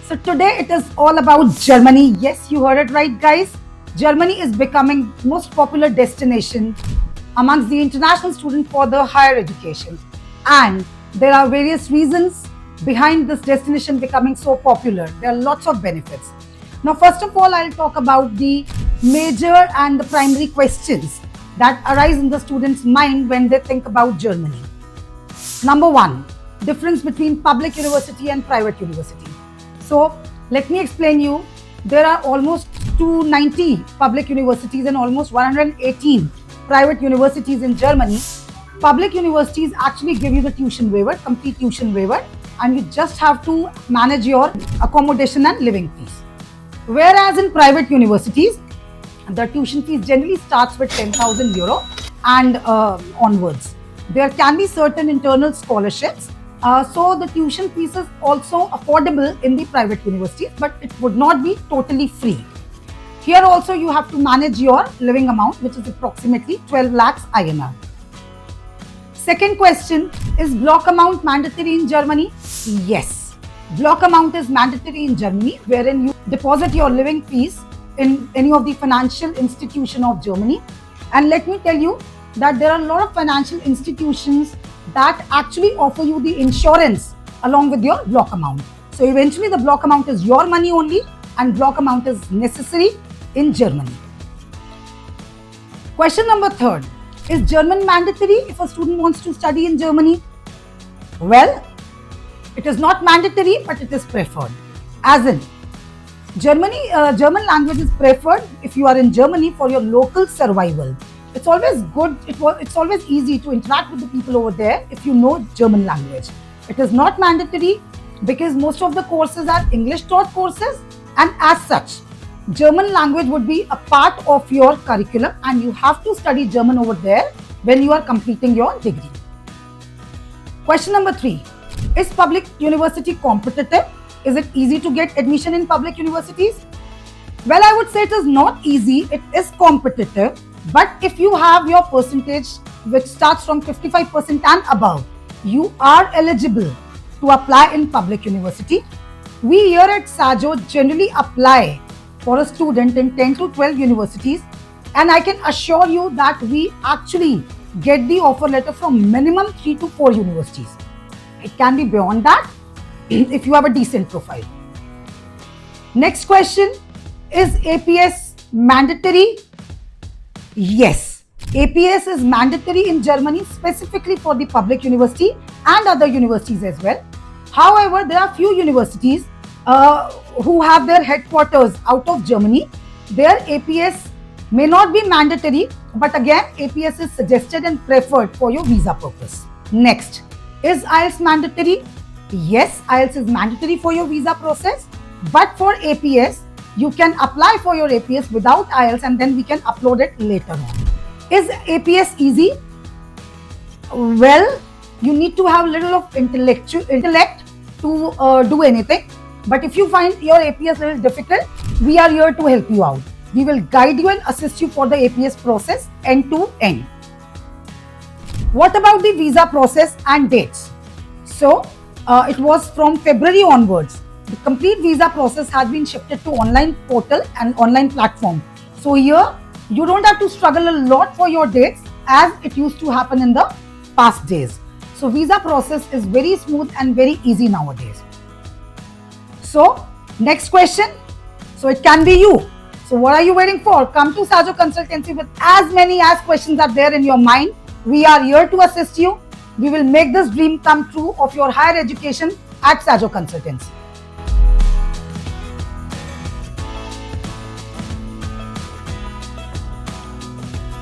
So today it is all about Germany. Yes, you heard it right, guys. Germany is becoming most popular destination amongst the international students for the higher education. And there are various reasons behind this destination becoming so popular. There are lots of benefits. Now, first of all, I'll talk about the major and the primary questions that arise in the student's mind when they think about Germany. Number one, difference between public university and private university. So let me explain you. There are almost 290 public universities and almost 118 private universities in Germany. Public universities actually give you the tuition waiver, complete tuition waiver, and you just have to manage your accommodation and living fees. Whereas in private universities, the tuition fees generally starts with 10,000 euro and onwards. There can be certain internal scholarships. So the tuition fees is also affordable in the private universities, but it would not be totally free. Here also you have to manage your living amount, which is approximately 12 lakhs INR. Second question, is block amount mandatory in Germany? Yes. Block amount is mandatory in Germany, wherein you deposit your living fees in any of the financial institution of Germany. And let me tell you that there are a lot of financial institutions that actually offer you the insurance along with your block amount. So eventually the block amount is your money only, and block amount is necessary in Germany. Question number third, is German mandatory if a student wants to study in Germany? Well, it is not mandatory, but it is preferred. As in, German language is preferred if you are in Germany for your local survival. It's always good, it's always easy to interact with the people over there if you know German language. It is not mandatory because most of the courses are English taught courses, and as such, German language would be a part of your curriculum and you have to study German over there when you are completing your degree. Question number 3, is public university competitive? Is it easy to get admission in public universities? Well, I would say it is not easy, it is competitive. But if you have your percentage which starts from 55% and above, you are eligible to apply in public university. We here at SAJO generally apply for a student in 10 to 12 universities, and I can assure you that we actually get the offer letter from minimum 3 to 4 universities. It can be beyond that if you have a decent profile. Next question, is APS mandatory? Yes, APS is mandatory in Germany, specifically for the public university and other universities as well. However, there are few universities who have their headquarters out of Germany. Their APS may not be mandatory, but again, APS is suggested and preferred for your visa purpose. Next, is IELTS mandatory? Yes, IELTS is mandatory for your visa process, but for APS, you can apply for your APS without IELTS and then we can upload it later on. Is APS easy? Well, you need to have a little of intellect to do anything. But if you find your APS a little difficult, we are here to help you out. We will guide you and assist you for the APS process end to end. What about the visa process and dates? So, it was from February onwards. The complete visa process has been shifted to online portal and online platform. So here, you don't have to struggle a lot for your dates as it used to happen in the past days. So visa process is very smooth and very easy nowadays. So next question. So it can be you. So what are you waiting for? Come to SAJO Consultancy with as many as questions are there in your mind. We are here to assist you. We will make this dream come true of your higher education at SAJO Consultancy.